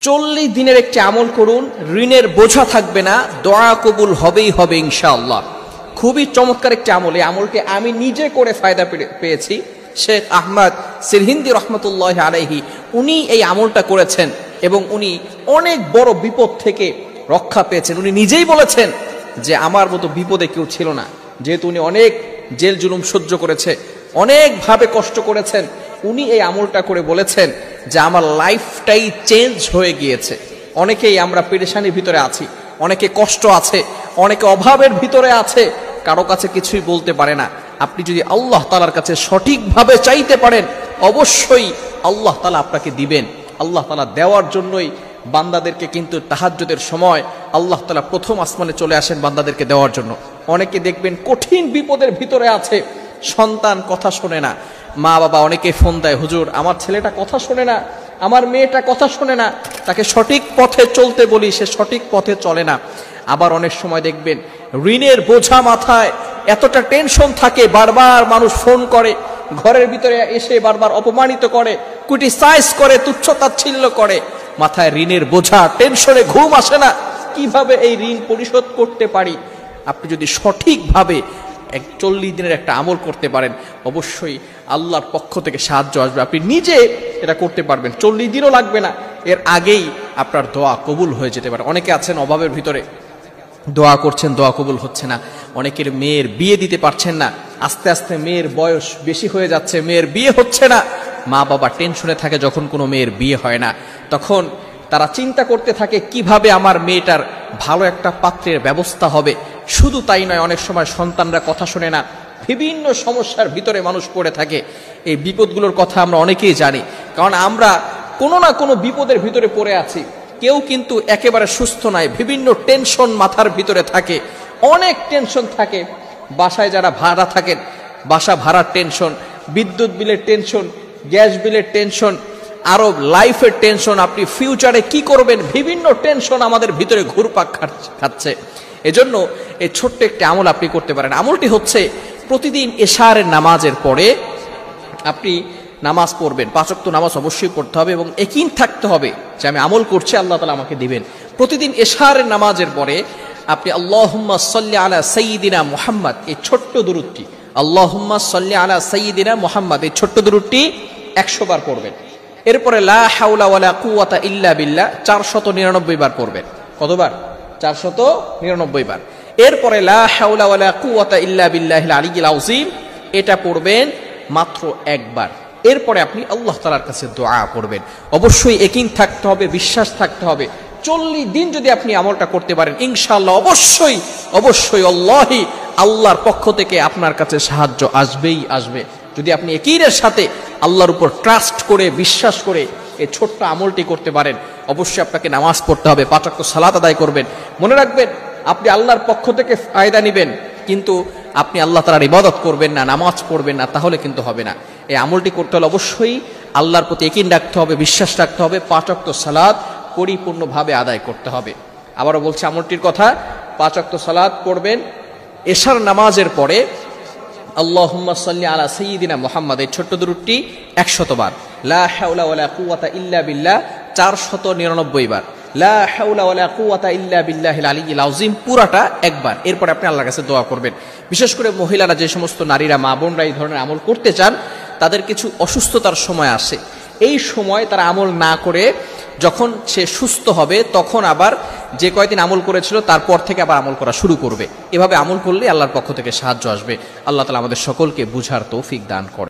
40 দিনের একটি আমল করুন, ঋণের বোঝা থাকবে না, দোয়া কবুল হবেই হবে ইনশাআল্লাহ। খুবই চমৎকার একটি আমল। এই আমলটি আমি নিজে করে ফায়দা পেয়েছি। শেখ আহমদ সিরহিন্দি রহমতুল্লাহ আলাইহি উনি এই আমলটা করেছেন এবং উনি অনেক বড় বিপদ থেকে রক্ষা পেয়েছেন। উনি নিজেই বলেছেন যে আমার মতো বিপদে কেউ ছিল না, যেহেতু উনি অনেক জেল জুলুম সহ্য করেছে, অনেকভাবে কষ্ট করেছেন। উনি এই আমলটা করে বলেছেন যে আমার লাইফটাই চেঞ্জ হয়ে গিয়েছে। অনেকেই আমরা পেরেশানির ভিতরে আছি, অনেকে কষ্ট আছে, অনেকে অভাবের ভিতরে আছে, কারো কাছে কিছুই বলতে পারে না। আপনি যদি আল্লাহ তাআলার কাছে সঠিকভাবে চাইতে পারেন, অবশ্যই আল্লাহ তাআলা আপনাকে দিবেন। আল্লাহ তাআলা দেওয়ার জন্যই বান্দাদেরকে কিন্তু তাহাজ্জুদের সময় আল্লাহ তাআলা প্রথম আসমানে চলে আসেন বান্দাদেরকে দেওয়ার জন্য। অনেকে দেখবেন কঠিন বিপদের ভিতরে আছে, সন্তান কথা শোনে না, মা বাবা অনেকে ফোন দেয়, হুজুর আমার ছেলেটা কথা শোনে না, আমার মেয়েটা কথা শোনে না, তাকে সঠিক পথে চলতে বলি, সে সঠিক পথে চলে না। আবার অনেক সময় দেখবেন ঋণের বোঝা মাথায়, এতটা টেনশন থাকে, বারবার মানুষ ফোন করে, ঘরের ভিতরে এসে বারবার অপমানিত করে, ক্রিটিসাইজ করে, তুচ্ছ-তাচ্ছিল্য করে, মাথায় ঋণের বোঝা, টেনশনে ঘুম আসে না, কিভাবে এই ঋণ পরিশোধ করতে পারি। আপনি যদি সঠিকভাবে 40 দিনের একটা আমল করতে পারেন, অবশ্যই আল্লাহর পক্ষ থেকে সাহায্য আসবে। আপনি নিজে এটা করতে পারবেন, 40 দিনও লাগবে না, এর আগেই আপনার দোয়া কবুল হয়ে যেতে পারে। অনেকে আছেন অভাবের ভিতরে দোয়া করছেন, দোয়া কবুল হচ্ছে না। অনেকের মেয়ের বিয়ে দিতে পারছেন না, আস্তে আস্তে মেয়ের বয়স বেশি হয়ে যাচ্ছে, মেয়ের বিয়ে হচ্ছে না। মা বাবা টেনশনে থাকে যখন কোনো মেয়ের বিয়ে হয় না, তখন তারা চিন্তা করতে থাকে কিভাবে আমার মেয়েটার ভালো একটা পাত্রের ব্যবস্থা হবে। শুধু তাই নয়, অনেক সময় সন্তানরা কথা শোনে না, বিভিন্ন সমস্যার ভিতরে মানুষ পড়ে থাকে। এই বিপদগুলোর কথা আমরা অনেকেই জানি, কারণ আমরা কোনো না কোনো বিপদের ভিতরে পড়ে আছি। কেউ কিন্তু একেবারে সুস্থ নয়, বিভিন্ন টেনশন মাথার ভিতরে থাকে, অনেক টেনশন থাকে। বাসায় যারা ভাড়া থাকেন, বাসা ভাড়ার টেনশন, বিদ্যুৎ বিলের টেনশন, গ্যাস বিলের টেনশন, আরো লাইফের টেনশন, আপনি ফিউচারে কি করবেন, বিভিন্ন টেনশন আমাদের ভিতরে ঘুরপাক খাচ্ছে। এজন্য এই ছোট্ট একটি আমল আপনি করতে পারেন। আমলটি হচ্ছে প্রতিদিন এশারের নামাজের পরে আপনি নামাজ পড়বেন। 5 ওয়াক্ত নামাজ অবশ্যই পড়তে হবে এবং ইয়াকিন থাকতে হবে যে আমি আমল করছি, আল্লাহ তাআলা আমাকে দিবেন। প্রতিদিন এশারের নামাজের পরে আপনি আল্লাহুম্মা সাল্লি আলা সাইয়্যিদিনা মুহাম্মদ, এই ছোট্ট দুরূদটি, আল্লাহুম্মা সাল্লি আলা সাইয়্যিদিনা মুহাম্মদ, এই ছোট্ট দুরূদটি 100 বার পড়বেন। এরপরে লা হাওলা ওয়ালা কুওয়াতা ইল্লা বিল্লাহ 499 বার পড়বেন। কতবার? 499 বার। এরপরে লা হাওলা ওয়ালা কুওয়াতা ইল্লা বিল্লাহিল আলিয়্যিল আযীম, এটা পড়বেন মাত্র একবার। এরপরে আপনি আল্লাহ তাআলার কাছে দোয়া করবেন। অবশ্যই ইয়াকিন থাকতে হবে, বিশ্বাস থাকতে হবে। 40 দিন যদি আপনি আমলটা করতে পারেন, ইনশাআল্লাহ অবশ্যই অবশ্যই আল্লাহি আল্লাহর পক্ষ থেকে আপনার কাছে সাহায্য আসবেই আসবে। যদি আপনি ইয়াকিনের সাথে আল্লাহর উপর ট্রাস্ট করে, বিশ্বাস করে এই ছোট্ট আমলটি করতে পারেন, অবশ্যই আপনাকে নামাজ পড়তে হবে, 5 ওয়াক্ত সালাত আদায় করবেন। মনে রাখবেন, আপনি আল্লাহর পক্ষ থেকে ফায়দা নেবেন, কিন্তু আপনি আল্লাহ তাআলার ইবাদত করবেন না, নামাজ পড়বেন না, তাহলে কিন্তু হবে না। এই আমলটি করতে হলে অবশ্যই আল্লাহর প্রতি ইয়াকিন রাখতে হবে, বিশ্বাস রাখতে হবে, 5 ওয়াক্ত সালাত পরিপূর্ণভাবে আদায় করতে হবে। আবারও বলছি আমলটির কথা, 5 ওয়াক্ত সালাত পড়বেন এশার নামাজের পরে আল্লাহুম্মা সাল্লি আলা সাইয়্যিদিনা মুহাম্মদ, এই ছোট্ট দুরূদটি 100 বার। লা হাওলা ওয়ালা কুওয়াতা ইল্লা বিল্লাহ 499 বার। লা হাওলা ওয়ালা কুওয়াতা ইল্লা বিল্লাহিল আলিয়্যিল আযীম পুরাটা একবার। এরপর আপনি আল্লাহর কাছে দোয়া করবেন। বিশেষ করে মহিলারা, যে সমস্ত নারীরা, মা বোনরা এই ধরনের আমল করতে চান, তাদের কিছু অসুস্থতার সময় আসে। এই সময় তারা আমল না করে যখন সে সুস্থ হবে, তখন আবার যে কয়দিন আমল করেছিল তারপর থেকে আবার আমল করা শুরু করবে। এভাবে আমল করলে আল্লাহর পক্ষ থেকে সাহায্য আসবে। আল্লাহ তাআলা আমাদের সকলকে বুঝার তৌফিক দান করেন।